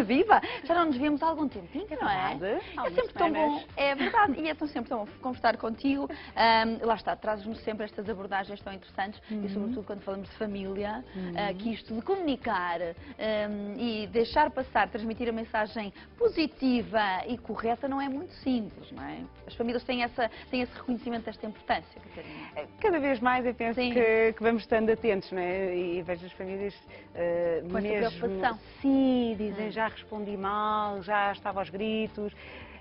Viva! Já não nos vemos há algum tempinho, não é? É sempre tão bom, é verdade, e é sempre tão bom conversar contigo. Lá está, trazes-nos sempre estas abordagens tão interessantes e sobretudo quando falamos de família, que isto de comunicar e deixar passar, transmitir a mensagem positiva e correta não é muito simples, não é? As famílias têm esse reconhecimento desta importância, Catarina. Cada vez mais eu penso que vamos estando atentos, não é? E vejo as famílias com esta preocupação. Sim, dizem já respondi mal, já estava aos gritos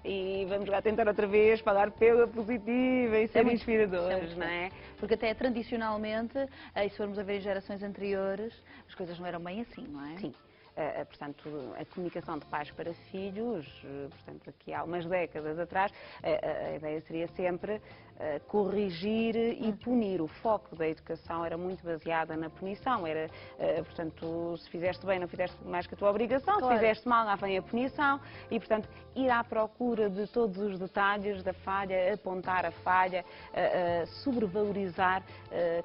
e vamos lá tentar outra vez falar pela positiva e ser inspiradores, não é? Porque até tradicionalmente, e se formos a ver em gerações anteriores, as coisas não eram bem assim, não é? Sim. Portanto, a comunicação de pais para filhos, portanto, aqui há umas décadas atrás, a ideia seria sempre corrigir e punir. O foco da educação era muito baseada na punição, era, portanto, se fizeste bem não fizeste mais que a tua obrigação, se fizeste mal lá vem a punição e, portanto, ir à procura de todos os detalhes da falha, apontar a falha, sobrevalorizar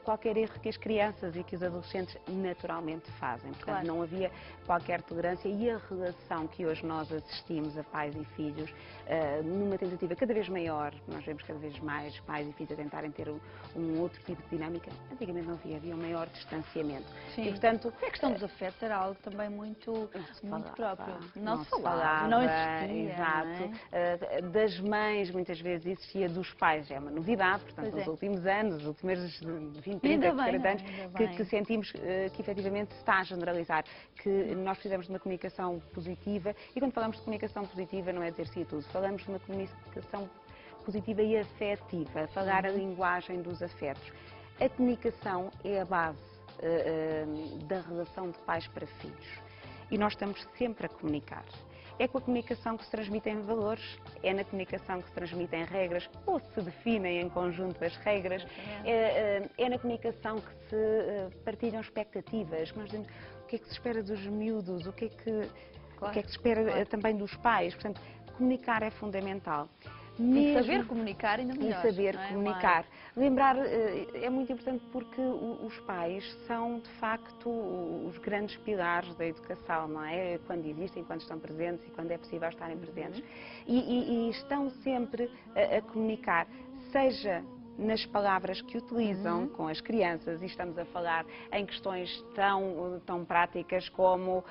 qualquer erro que as crianças e que os adolescentes naturalmente fazem. Portanto, não havia qualquer tolerância e a relação que hoje nós assistimos a pais e filhos, numa tentativa cada vez maior, nós vemos cada vez mais pais e filhos a tentarem ter um outro tipo de dinâmica, antigamente não havia um maior distanciamento. Sim. E, portanto, a questão dos afetos era algo também muito próprio. Não se falava, não existia. Exato. Não é? Das mães, muitas vezes, existia dos pais. É uma novidade, portanto, nos últimos anos, nos últimos 20, 30, 40 anos, que sentimos que efetivamente se está a generalizar, que nós precisamos de uma comunicação positiva e quando falamos de comunicação positiva não é dizer sim a tudo, falamos de uma comunicação positiva e afetiva, falar a linguagem dos afetos. A comunicação é a base da relação de pais para filhos e nós estamos sempre a comunicar. É com a comunicação que se transmitem valores, é na comunicação que se transmitem regras ou se definem em conjunto as regras, é na comunicação que se partilham expectativas, que nós dizemos o que é que se espera dos miúdos, o que é que se espera também dos pais. Portanto, comunicar é fundamental. E saber comunicar ainda melhor. E saber comunicar. Lembrar é muito importante porque os pais são, de facto, os grandes pilares da educação, não é? Quando existem, quando estão presentes e quando é possível estarem presentes. E estão sempre a comunicar, seja nas palavras que utilizam com as crianças, e estamos a falar em questões tão práticas como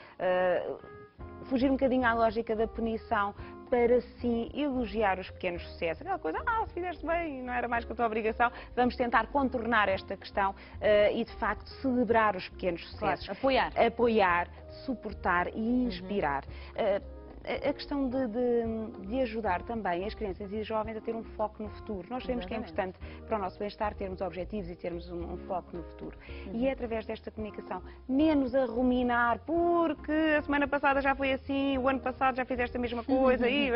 fugir um bocadinho à lógica da punição, para sim elogiar os pequenos sucessos. Aquela coisa, se fizeste bem, não era mais que a tua obrigação, vamos tentar contornar esta questão e, de facto, celebrar os pequenos sucessos. Apoiar. Apoiar, suportar e inspirar. A questão de ajudar também as crianças e os jovens a ter um foco no futuro. Nós sabemos que é importante para o nosso bem-estar termos objetivos e termos um foco no futuro. E é através desta comunicação, menos a ruminar, porque a semana passada já foi assim, o ano passado já fizeste a mesma coisa e...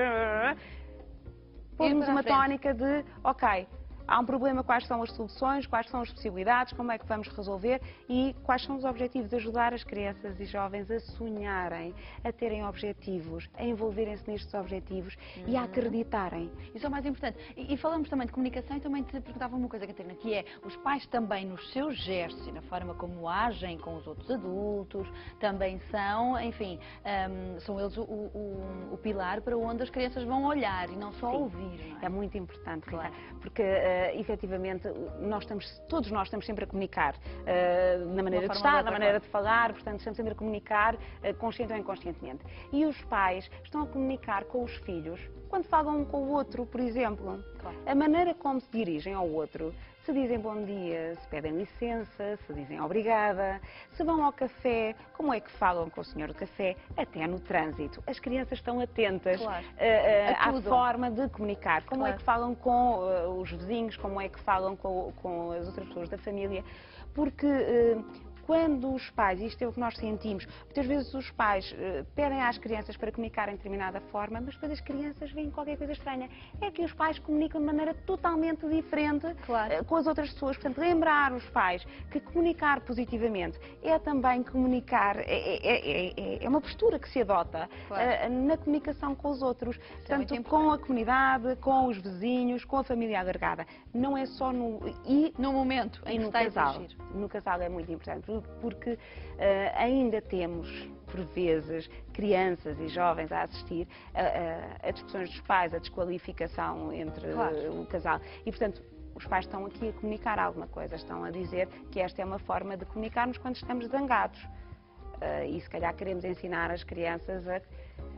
Pomos uma tónica de, ok, há um problema, quais são as soluções, quais são as possibilidades, como é que vamos resolver e quais são os objetivos de ajudar as crianças e jovens a sonharem, a terem objetivos, a envolverem-se nestes objetivos e a acreditarem. Isso é o mais importante. E falamos também de comunicação e também te perguntava uma coisa, Catarina, que é os pais também nos seus gestos e na forma como agem com os outros adultos, também são, enfim, são eles o pilar para onde as crianças vão olhar e não só ouvir. Não é? É muito importante, claro. Porque efetivamente todos nós estamos sempre a comunicar na maneira de estar, na maneira de falar, portanto estamos sempre a comunicar consciente ou inconscientemente. E os pais estão a comunicar com os filhos quando falam um com o outro, por exemplo. A maneira como se dirigem ao outro, se dizem bom dia, se pedem licença, se dizem obrigada, se vão ao café, como é que falam com o senhor do café, até no trânsito. As crianças estão atentas à forma de comunicar, como é que falam com os vizinhos, como é que falam com as outras pessoas da família, porque quando os pais, isto é o que nós sentimos, muitas vezes os pais pedem às crianças para comunicarem de determinada forma, mas depois as crianças veem qualquer coisa estranha. É que os pais comunicam de maneira totalmente diferente com as outras pessoas. Portanto, lembrar os pais que comunicar positivamente é também comunicar, é uma postura que se adota na comunicação com os outros. Portanto, com a comunidade, com os vizinhos, com a família alargada. Não é só no momento em que está a existir. No casal é muito importante, porque ainda temos por vezes, crianças e jovens a assistir a discussões dos pais, a desqualificação entre o casal. E, portanto, os pais estão aqui a comunicar alguma coisa, estão a dizer que esta é uma forma de comunicarmos quando estamos zangados. E se calhar queremos ensinar as crianças a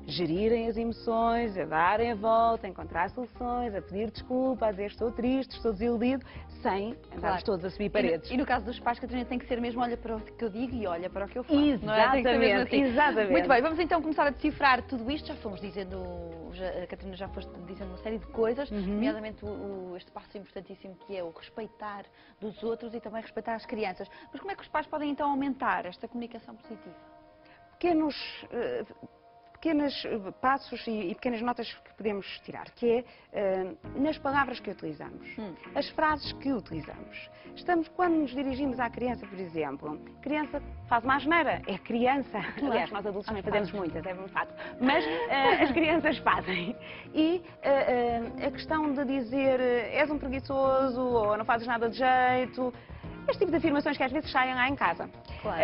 gerirem as emoções, a darem a volta, a encontrar soluções, a pedir desculpa, a dizer estou triste, estou desiludido, sem andarmos todos a subir paredes. E no caso dos pás, Catarina, tem que ser mesmo olha para o que eu digo e olha para o que eu faço. Exatamente, não é? Assim. Exatamente. Muito bem, vamos então começar a decifrar tudo isto. Já fomos dizendo, a Catarina já foste dizendo uma série de coisas, nomeadamente este passo importantíssimo que é o respeitar dos outros e também respeitar as crianças. Mas como é que os pais podem então aumentar esta comunicação positiva? Pequenos passos e pequenas notas que podemos tirar, que é nas palavras que utilizamos, as frases que utilizamos. Quando nos dirigimos à criança, por exemplo, criança faz uma asneira, é criança. Aliás, nós adultos também fazemos muitas, é um facto. Mas as crianças fazem. E a questão de dizer és um preguiçoso ou não fazes nada de jeito, este tipo de afirmações que às vezes saem lá em casa. Claro.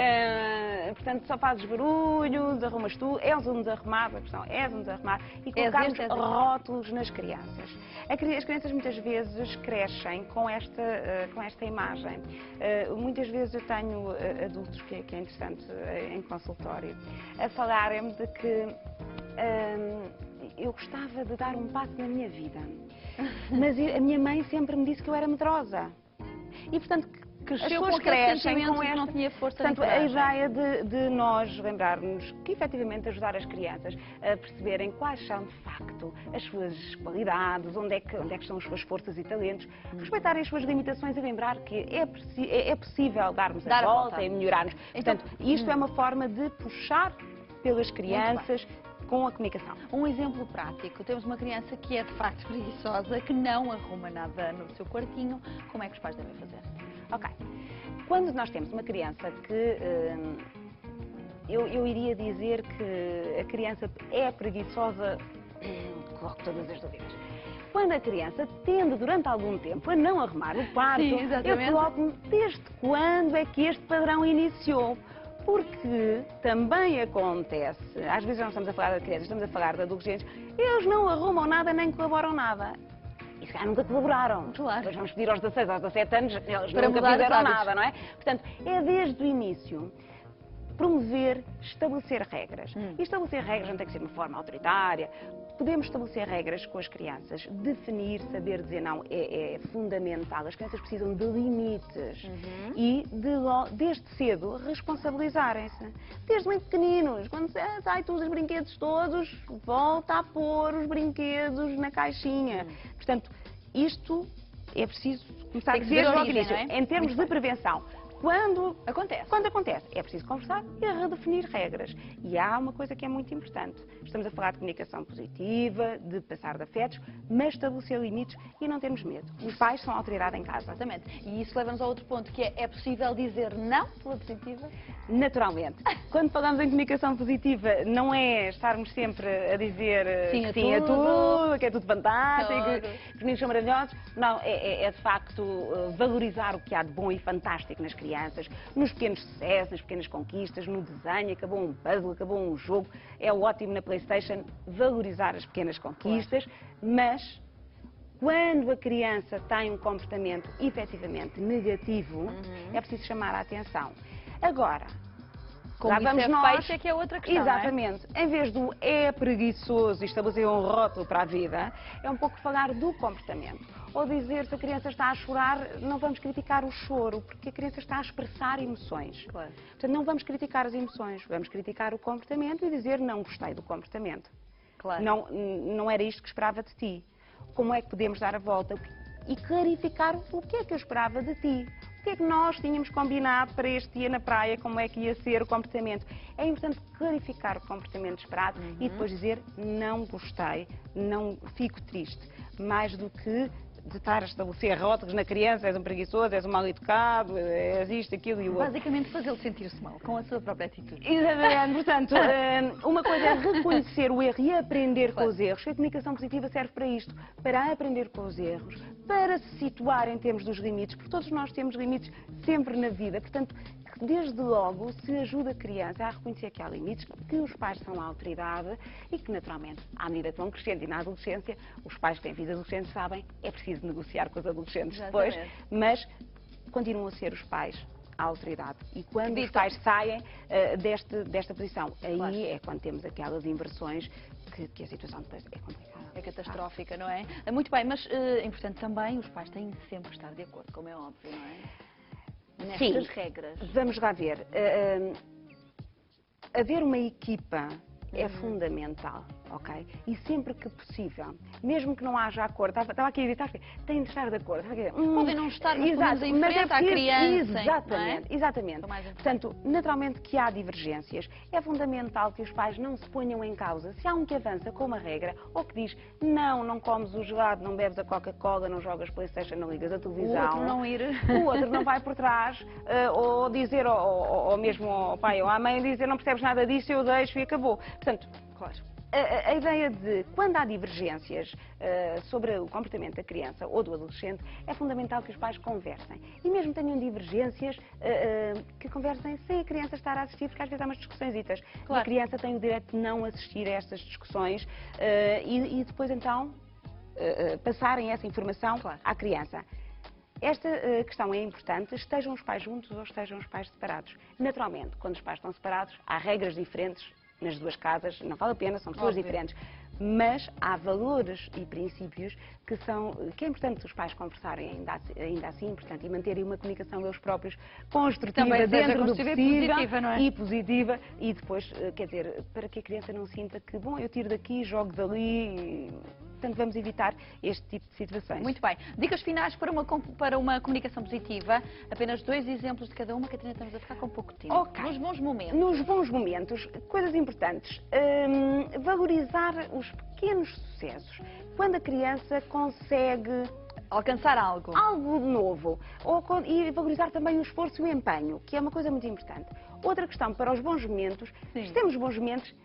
Portanto, só fazes barulho, desarrumas tu, és um desarrumado, a questão és um desarrumado, e colocarmos rótulos nas crianças. As crianças muitas vezes crescem com esta imagem. Muitas vezes eu tenho adultos, que é interessante, em consultório, a falarem-me de que eu gostava de dar um passo na minha vida, mas a minha mãe sempre me disse que eu era medrosa. E, portanto, cresceu com crescem com esta, não tinha força. Portanto, a ideia de nós lembrarmos que, efetivamente, ajudar as crianças a perceberem quais são, de facto, as suas qualidades, onde é que estão as suas forças e talentos, respeitarem as suas limitações e lembrar que é possível darmos a volta e melhorarmos. Então, portanto, isto é uma forma de puxar pelas crianças com a comunicação. Um exemplo prático, temos uma criança que é de facto preguiçosa, que não arruma nada no seu quartinho, como é que os pais devem fazer? Ok. Quando nós temos uma criança que eu iria dizer que a criança é preguiçosa, coloco todas as dúvidas. Quando a criança tende durante algum tempo a não arrumar o quarto, eu coloco-me desde quando é que este padrão iniciou? Porque também acontece, às vezes não estamos a falar de crianças, estamos a falar de adolescentes, eles não arrumam nada nem colaboram nada. E se calhar nunca colaboraram. Claro. Depois vamos pedir aos 16, aos 17 anos, eles para nunca fizeram nada, não é? Portanto, é desde o início promover, estabelecer regras. E estabelecer regras não tem que ser de uma forma autoritária. Podemos estabelecer regras com as crianças. Definir, saber dizer não é fundamental. As crianças precisam de limites e desde cedo responsabilizarem-se. Desde muito pequeninos, quando sai tu os brinquedos todos, volta a pôr os brinquedos na caixinha. Portanto, isto é preciso começar a dizer logo no início. Em termos de prevenção. Quando acontece, é preciso conversar e redefinir regras. E há uma coisa que é muito importante. Estamos a falar de comunicação positiva, de passar de afetos, mas estabelecer limites e não termos medo. Os pais são a autoridade em casa. Exatamente. E isso leva-nos a outro ponto, que é possível dizer não pela positiva? Naturalmente. Quando falamos em comunicação positiva, não é estarmos sempre a dizer sim a tudo, que é tudo fantástico, que os meninos são maravilhosos. Não, é de facto valorizar o que há de bom e fantástico nas crianças, nos pequenos sucessos, nas pequenas conquistas, no desenho, acabou um puzzle, acabou um jogo, é ótimo na PlayStation valorizar as pequenas conquistas, mas quando a criança tem um comportamento efetivamente negativo, é preciso chamar a atenção. Agora, como lá vamos nós, feito é que é outra questão. Exatamente. Em vez do é preguiçoso e estabelecer um rótulo para a vida, é um pouco falar do comportamento. Ou dizer, se a criança está a chorar, não vamos criticar o choro, porque a criança está a expressar emoções. Claro. Portanto, não vamos criticar as emoções, vamos criticar o comportamento e dizer não gostei do comportamento. Claro. Não era isto que esperava de ti. Como é que podemos dar a volta? E clarificar o que é que eu esperava de ti. O que é que nós tínhamos combinado para este dia na praia, como é que ia ser o comportamento. É importante clarificar o comportamento esperado e depois dizer não gostei, não fico triste. Mais do que de estar a estabelecer rótulos na criança, és um preguiçoso, és um mal educado, és isto, aquilo e o outro. Basicamente fazê-lo sentir-se mal, com a sua própria atitude. Exatamente. Portanto, uma coisa é reconhecer o erro e aprender com os erros. A comunicação positiva serve para isto, para aprender com os erros, para se situar em termos dos limites, porque todos nós temos limites sempre na vida. Portanto, que desde logo se ajuda a criança a reconhecer que há limites, que os pais são a autoridade e que, naturalmente, à medida que vão crescendo e na adolescência, os pais que têm filhos adolescentes sabem, é preciso negociar com os adolescentes depois, mas continuam a ser os pais a autoridade. E quando os pais saem desta posição, aí é quando temos aquelas inversões que a situação depois é complicada. É catastrófica, não é? Muito bem, mas é importante também, os pais têm sempre que estar de acordo, como é óbvio, não é? Nestas regras. Vamos lá ver. Haver uma equipa é fundamental, ok? E sempre que possível, mesmo que não haja acordo, estava aqui a evitar, têm de estar de acordo. Podem não estar, mas podemos enfrentar a criança. Exatamente, exatamente. Portanto, naturalmente que há divergências. É fundamental que os pais não se ponham em causa. Se há um que avança com uma regra, ou que diz, não comes o gelado, não bebes a Coca-Cola, não jogas PlayStation, não ligas a televisão. O outro não ir. O outro não vai por trás, ou dizer, ou mesmo ao pai ou à mãe, dizer, não percebes nada disso, eu deixo e acabou. Portanto, claro, a ideia de, quando há divergências sobre o comportamento da criança ou do adolescente, é fundamental que os pais conversem. E mesmo tenham divergências, que conversem sem a criança estar a assistir, porque às vezes há umas discussõezitas. Claro. A criança tem o direito de não assistir a estas discussões e depois então passarem essa informação à criança. Esta questão é importante, estejam os pais juntos ou estejam os pais separados. Naturalmente, quando os pais estão separados, há regras diferentes nas duas casas, não vale a pena, são pessoas diferentes. Mas há valores e princípios que é importante os pais conversarem ainda assim, portanto, e manterem uma comunicação eles próprios construtiva dentro do possível positiva, não é? E positiva, e depois, quer dizer, para que a criança não sinta que, bom, eu tiro daqui, jogo dali. Portanto, vamos evitar este tipo de situações. Muito bem. Dicas finais para uma comunicação positiva. Apenas 2 exemplos de cada uma. Catarina, estamos a ficar com pouco tempo. Okay. Nos bons momentos. Nos bons momentos, coisas importantes. Valorizar os pequenos sucessos. Quando a criança consegue alcançar algo. Algo novo. E valorizar também o esforço e o empenho, que é uma coisa muito importante. Outra questão para os bons momentos. Se temos bons momentos,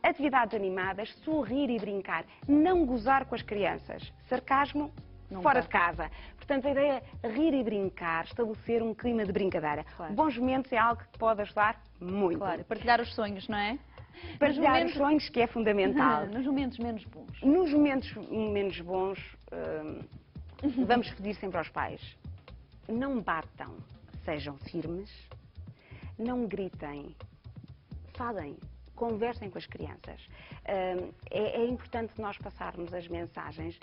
atividades animadas, sorrir e brincar, não gozar com as crianças, sarcasmo fora de casa. Portanto, a ideia é rir e brincar, estabelecer um clima de brincadeira. Claro. Bons momentos é algo que pode ajudar muito. Claro, partilhar os sonhos, não é? Partilhar os sonhos, que é fundamental. Nos momentos menos bons. Nos momentos menos bons, vamos pedir sempre aos pais, não batam, sejam firmes, não gritem, falem. Conversem com as crianças. É importante nós passarmos as mensagens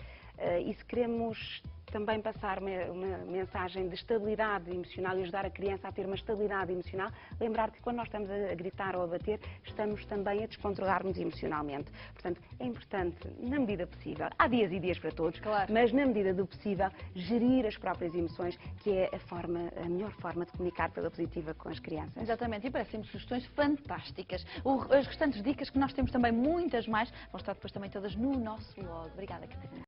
e se queremos também passar uma mensagem de estabilidade emocional e ajudar a criança a ter uma estabilidade emocional, lembrar que quando nós estamos a gritar ou a bater, estamos também a descontrolar-nos emocionalmente. Portanto, é importante, na medida possível, há dias e dias para todos, claro, mas na medida do possível, gerir as próprias emoções, que é a melhor forma de comunicar pela positiva com as crianças. Exatamente, e parecem-me sugestões fantásticas. As restantes dicas, que nós temos também muitas mais, vão estar depois também todas no nosso blog. Obrigada, Catarina.